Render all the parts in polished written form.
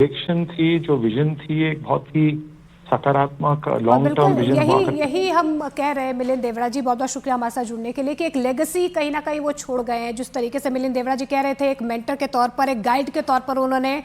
Direction थी, जो vision थी, एक बहुत ही सकारात्मक लॉन्ग टर्म विजन हुआ करती। यही हम कह रहे हैं मिलिंद देवड़ा जी, बहुत बहुत शुक्रिया हमारे साथ जुड़ने के लिए, कि एक लेगेसी कहीं ना कहीं वो छोड़ गए हैं। जिस तरीके से मिलिंद देवड़ा जी कह रहे थे, एक मेंटर के तौर पर, एक गाइड के तौर पर उन्होंने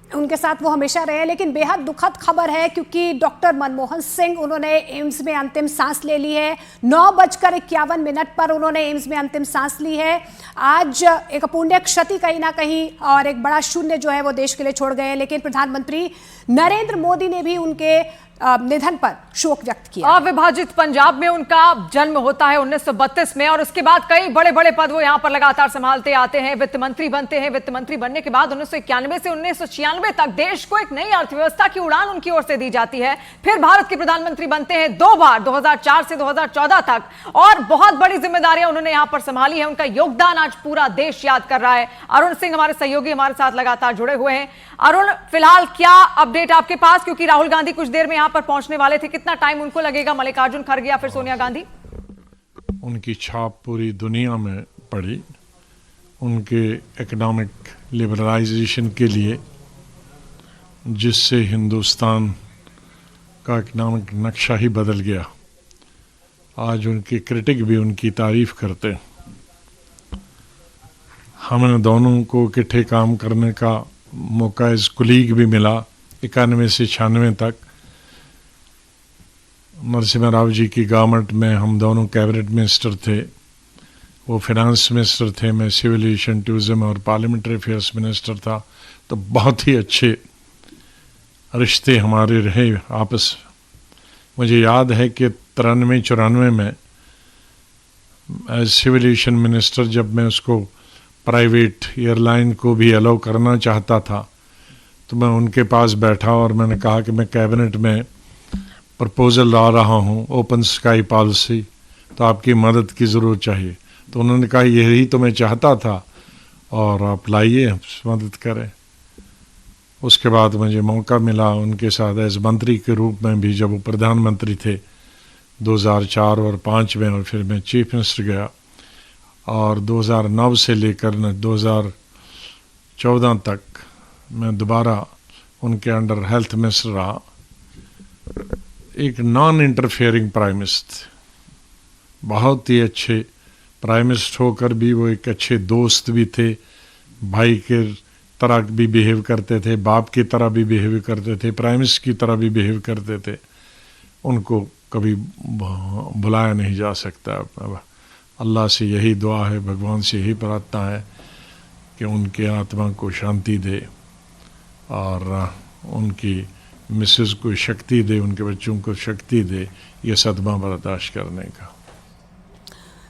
उनके साथ वो हमेशा रहे। लेकिन बेहद दुखद खबर है, क्योंकि डॉक्टर मनमोहन सिंह, उन्होंने एम्स में अंतिम सांस ले ली है। 9:51 पर उन्होंने एम्स में अंतिम सांस ली है। आज एक अपूर्णीय क्षति कहीं ना कहीं और एक बड़ा शून्य जो है वो देश के लिए छोड़ गए हैं। लेकिन प्रधानमंत्री नरेंद्र मोदी ने भी उनके निधन पर शोक व्यक्त किया। अविभाजित पंजाब में उनका जन्म होता है 1932 में, और उसके बाद कई बड़े बड़े पद वो यहां पर लगातार संभालते आते हैं। वित्त मंत्री बनते हैं। वित्त मंत्री बनने के बाद 1991 से 1996 तक देश को एक नई अर्थव्यवस्था की उड़ान उनकी ओर से दी जाती है। फिर भारत के प्रधानमंत्री बनते हैं 2 बार, 2004 से 2014 तक, और बहुत बड़ी जिम्मेदारियां उन्होंने यहां पर संभाली है। उनका योगदान आज पूरा देश याद कर रहा है। अरुण सिंह हमारे सहयोगी हमारे साथ लगातार जुड़े हुए हैं। अरुण, फिलहाल क्या अपडेट आपके पास, क्योंकि राहुल गांधी कुछ देर में यहां पर पहुंचने वाले थे, कितना टाइम उनको लगेगा? मल्लिकार्जुन खड़गे या फिर सोनिया गांधी? उनकी छाप पूरी दुनिया में पड़ी। उनके इकोनॉमिक लिबरलाइजेशन के लिए, जिससे हिंदुस्तान का इकोनॉमिक नक्शा ही बदल गया। आज उनके क्रिटिक भी उनकी तारीफ करते हैं। हमें दोनों को इकट्ठे काम करने का मौका एज कुलीग भी मिला 91 से 96 तक। नरसिम्हा राव जी की गवर्नमेंट में हम दोनों कैबिनेट मिनिस्टर थे। वो फाइनेंस मिनिस्टर थे, मैं सिविल एविएशन, टूरिज्म और पार्लियामेंट्री अफेयर्स मिनिस्टर था। तो बहुत ही अच्छे रिश्ते हमारे रहे आपस। मुझे याद है कि 93-94 में एज सिविल एविएशन मिनिस्टर, जब मैं उसको प्राइवेट एयरलाइन को भी अलाउ करना चाहता था, तो मैं उनके पास बैठा और मैंने कहा कि मैं कैबिनेट में प्रपोजल ला रहा हूँ ओपन स्काई पॉलिसी, तो आपकी मदद की ज़रूरत चाहिए। तो उन्होंने कहा यही तो मैं चाहता था और आप लाइए, मदद करें। उसके बाद मुझे मौका मिला उनके साथ एज मंत्री के रूप में भी, जब वो प्रधानमंत्री थे 2004 और 2005 में, और फिर मैं चीफ मिनिस्टर गया। और 2009 से लेकर 2014 तक मैं दोबारा उनके अंडर हेल्थ मिनिस्टर रहा। एक नॉन इंटरफेयरिंग प्राइम मिनिस्टर, बहुत ही अच्छे प्राइम मिनिस्टर होकर भी वो एक अच्छे दोस्त भी थे। भाई के तरह भी बिहेव करते थे, बाप की तरह भी बिहेव करते थे, प्राइम मिनिस्टर की तरह भी बिहेव करते थे। उनको कभी भुलाया नहीं जा सकता। अल्लाह से यही दुआ है, भगवान से यही प्रार्थना है कि उनके आत्मा को शांति दे और उनकी मिसेस को शक्ति दे, उनके बच्चों को शक्ति दे ये सदमा बर्दाश्त करने का।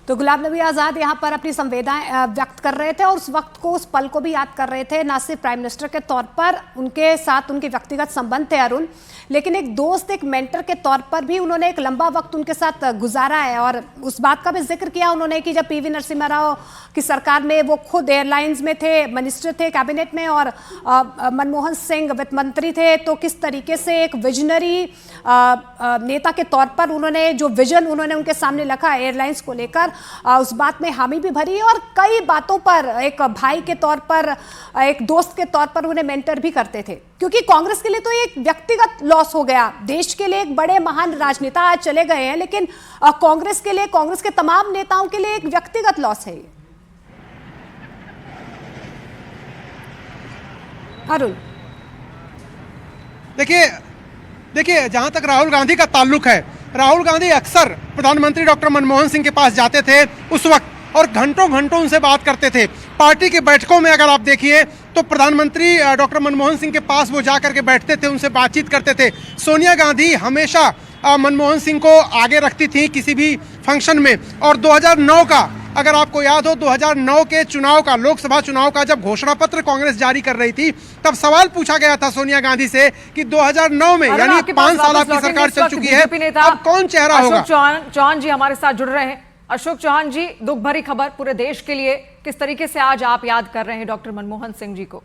तो गुलाम नबी आज़ाद यहाँ पर अपनी संवेदनाएं व्यक्त कर रहे थे, और उस वक्त को, उस पल को भी याद कर रहे थे। ना सिर्फ प्राइम मिनिस्टर के तौर पर उनके साथ उनके व्यक्तिगत संबंध थे अरुण, लेकिन एक दोस्त, एक मेंटर के तौर पर भी उन्होंने एक लंबा वक्त उनके साथ गुजारा है। और उस बात का भी जिक्र किया उन्होंने कि जब पीवी नरसिम्हा राव की सरकार में वो खुद एयरलाइंस में थे, मिनिस्टर थे कैबिनेट में, और मनमोहन सिंह वित्त मंत्री थे, तो किस तरीके से एक विजनरी नेता के तौर पर उन्होंने जो विजन उन्होंने उनके सामने रखा एयरलाइंस को लेकर, उस बात में हामी भी भरी। और कई बातों पर एक भाई के तौर पर, एक दोस्त के तौर पर उन्हें मेंटर भी करते थे। क्योंकि कांग्रेस के लिए तो एक व्यक्तिगत लॉस हो गया, देश के लिए एक बड़े महान राजनेता आज चले गए हैं, लेकिन कांग्रेस के लिए, कांग्रेस के तमाम नेताओं के लिए एक व्यक्तिगत लॉस है ये। अरुण, देखिए जहां तक राहुल गांधी का ताल्लुक है, राहुल गांधी अक्सर प्रधानमंत्री डॉक्टर मनमोहन सिंह के पास जाते थे उस वक्त, और घंटों घंटों उनसे बात करते थे। पार्टी की बैठकों में अगर आप देखिए तो प्रधानमंत्री डॉक्टर मनमोहन सिंह के पास वो जा करके बैठते थे, उनसे बातचीत करते थे। सोनिया गांधी हमेशा मनमोहन सिंह को आगे रखती थी किसी भी फंक्शन में। और 2009 का, अगर आपको याद हो, 2009 के चुनाव का, लोकसभा चुनाव का जब घोषणा पत्र कांग्रेस जारी कर रही थी, तब सवाल पूछा गया था सोनिया गांधी से कि 2009 में, यानी 5 साल आपकी सरकार चल चुकी है, अब कौन चेहरा होगा। अशोक चौहान जी हमारे साथ जुड़ रहे हैं। अशोक चौहान जी, दुख भरी खबर पूरे देश के लिए, किस तरीके से आज आप याद कर रहे हैं डॉक्टर मनमोहन सिंह जी को?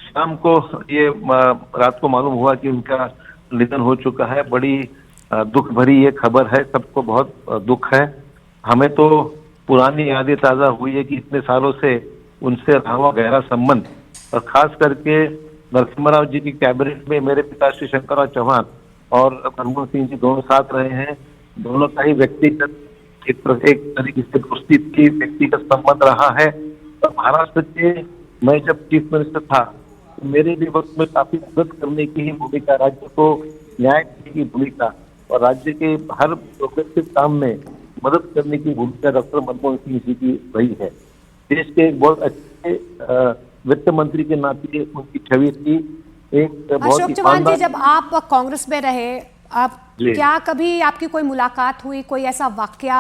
शाम को ये रात को मालूम हुआ कि उनका निधन हो चुका है। बड़ी दुख भरी ये खबर है, सबको बहुत दुख है। हमें तो पुरानी यादें ताज़ा हुई है कि इतने सालों से उनसे रहा हुआ गहरा संबंध, और खास करके नरसिम्हा राव जी की कैबिनेट में मेरे पिता श्री शंकरराव चौहान और मनमोहन सिंह जी दोनों साथ रहे हैं। दोनों का ही व्यक्तिगत एक तरीके से दोस्ती की व्यक्तिगत संबंध रहा है। तो महाराष्ट्र के मैं जब चीफ मिनिस्टर था तो मेरे भी वक्त में काफी मदद करने की ही भूमिका, राज्य को न्याय देने की भूमिका और राज्य के हर प्रोग्रेसिव काम में मदद करने की भूमिका डॉक्टर मनमोहन सिंह जी की रही है। देश के एक बहुत अच्छे वित्त मंत्री के नाते उनकी छवि थी। एक बहुत अशोक ही चौहान जी, जब आप कांग्रेस में रहे, आप जी। क्या कभी आपकी कोई मुलाकात हुई, कोई ऐसा वाकया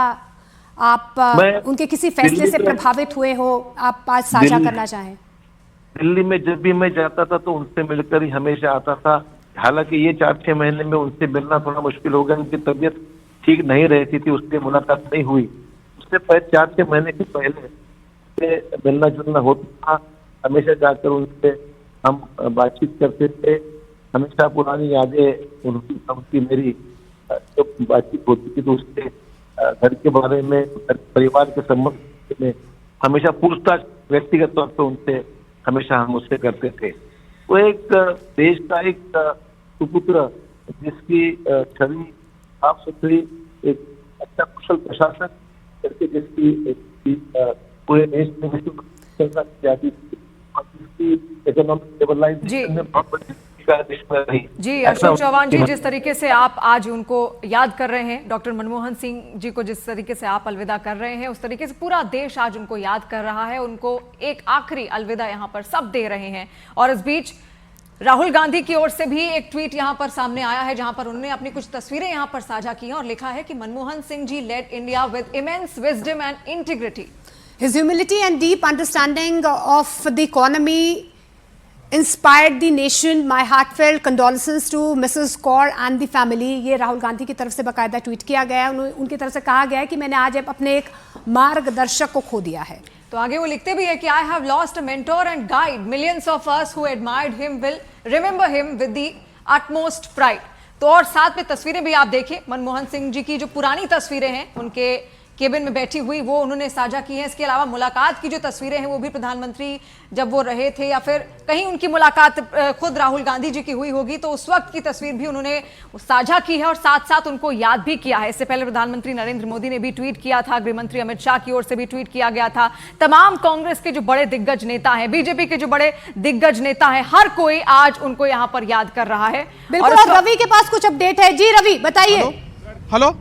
आप उनके किसी फैसले दिल्ली से में- प्रभावित हुए हो, आप आज साझा दिल्ली- करना चाहें? दिल्ली में जब भी मैं जाता था तो उनसे मिलकर ही हमेशा आता था। हालांकि ये 4-6 महीने में उनसे मिलना थोड़ा मुश्किल हो गया, उनकी तबीयत ठीक नहीं रहती थी, उससे मुलाकात नहीं हुई। उससे पहले 4-6 महीने के पहले से मिलना जुलना होता था। हमेशा जाकर उनसे हम बातचीत करते थे। हमेशा पुरानी यादें उनकी मेरी जो बातचीत होती थी तो उसके घर के बारे में, परिवार के संबंध में हमेशा पूछताछ व्यक्तिगत तौर पर उनसे हमेशा हम उससे करते थे। वो एक देश का एक सुपुत्र जिसकी छवि साफ सुथरी, एक अच्छा कुशल प्रशासक करके जिसकी पूरे देश में चलना जाती थी, इकोनॉमिक स्टेबलाइजेशन में बहुत बड़ी भूमिका देश में रही। जी अशोक चौहान जी, जिस तरीके से आप आज उनको याद कर रहे हैं, डॉक्टर मनमोहन सिंह जी को जिस तरीके से आप अलविदा कर रहे हैं, उस तरीके से पूरा देश आज उनको याद कर रहा है। उनको एक आखिरी अलविदा यहाँ पर सब दे रहे हैं। और इस बीच राहुल गांधी की ओर से भी एक ट्वीट यहाँ पर सामने आया है, जहां पर उन्होंने अपनी कुछ तस्वीरें यहाँ पर साझा की हैं और लिखा है कि Manmohan Singh ji led India with immense wisdom and integrity. His humility and deep understanding of the economy inspired the nation. My heartfelt condolences to Mrs. Kaur and the family. ये राहुल गांधी की तरफ से बाकायदा ट्वीट किया गया है। उनकी तरफ से कहा गया है कि मैंने आज अपने एक मार्गदर्शक को खो दिया है। तो आगे वो लिखते भी है कि I have lost a mentor and guide, millions of us who admired him will remember him with the utmost pride. तो और साथ में तस्वीरें भी आप देखिए, मनमोहन सिंह जी की जो पुरानी तस्वीरें हैं उनके केबिन में बैठी हुई, वो उन्होंने साझा की हैं। इसके अलावा मुलाकात की जो तस्वीरें हैं वो भी प्रधानमंत्री जब वो रहे थे या फिर कहीं उनकी मुलाकात खुद राहुल गांधी जी की हुई होगी तो उस वक्त की तस्वीर भी उन्होंने साझा की है और साथ साथ उनको याद भी किया है। इससे पहले प्रधानमंत्री नरेंद्र मोदी ने भी ट्वीट किया था, गृहमंत्री अमित शाह की ओर से भी ट्वीट किया गया था। तमाम कांग्रेस के जो बड़े दिग्गज नेता हैं, बीजेपी के जो बड़े दिग्गज नेता हैं, हर कोई आज उनको यहाँ पर याद कर रहा है। बिल्कुल। और रवि के पास कुछ अपडेट है। जी रवि, बताइए। हेलो।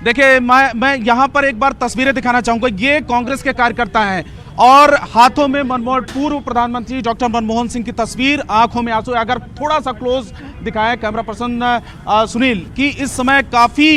देखिए, मैं यहाँ पर एक बार तस्वीरें दिखाना चाहूंगा। ये कांग्रेस के कार्यकर्ता हैं और हाथों में पूर्व प्रधानमंत्री डॉक्टर मनमोहन सिंह की तस्वीर, आंखों में आंसू। अगर थोड़ा सा क्लोज दिखाएं कैमरा पर्सन सुनील, कि इस समय काफी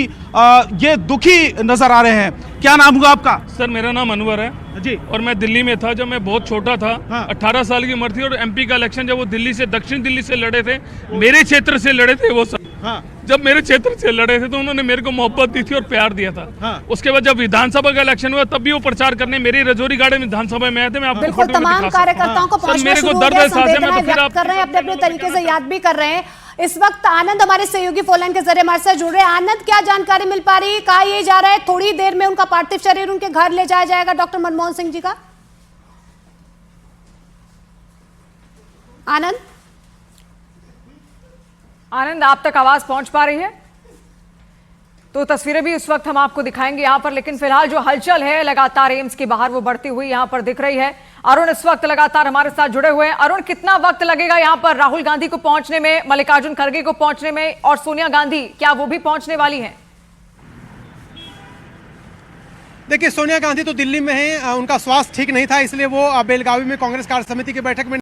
ये दुखी नजर आ रहे हैं। क्या नाम हुआ आपका? सर मेरा नाम अनवर है जी। और मैं दिल्ली में था जब मैं बहुत छोटा था। हाँ। 18 साल की उम्र थी और एमपी का इलेक्शन जब वो दिल्ली से, दक्षिण दिल्ली से लड़े थे, मेरे क्षेत्र से लड़े थे वो सब। हाँ। जब मेरे क्षेत्र से लड़े थे तो उन्होंने मेरे को मोहब्बत दी थी और प्यार दिया था। हाँ। उसके बाद जब विधानसभा का इलेक्शन हुआ तब भी वो प्रचार करने मेरी रजौरी गाड़ी में विधानसभा में आए थे। मैं आपको बिल्कुल, फोटो में तमाम दिखा सकता हूं। कार्यकर्ताओं को सर, पहुंचना मेरे को शुरू हो दर्द गया, है सांसें में, तो संवेदनाएं फिर व्यक्त आप कर रहे हैं, अपने अपने तरीके से याद भी कर रहे हैं। इस वक्त आनंद हमारे सहयोगी फोन के जरिए हमारे साथ जुड़ रहे हैं। आनंद, क्या जानकारी मिल पा रही है? कहा यह जा रहा है थोड़ी देर में उनका पार्थिव शरीर उनके घर ले जाया जाएगा डॉक्टर मनमोहन सिंह जी का। आनंद आप तक आवाज पहुंच पा रही है? तो तस्वीरें भी उस वक्त हम आपको दिखाएंगे यहाँ पर, लेकिन फिलहाल जो हलचल है लगातार एम्स के बाहर वो बढ़ती हुई यहाँ पर दिख रही है। अरुण इस वक्त लगातार हमारे साथ जुड़े हुए हैं। अरुण, कितना वक्त लगेगा यहाँ पर राहुल गांधी को पहुंचने में, मल्लिकार्जुन खड़गे को पहुंचने में, और सोनिया गांधी क्या वो भी पहुंचने वाली हैं? देखिए, सोनिया गांधी तो दिल्ली में हैं, उनका स्वास्थ्य ठीक नहीं था, इसलिए वो बेलगावी में कांग्रेस कार्य समिति की बैठक में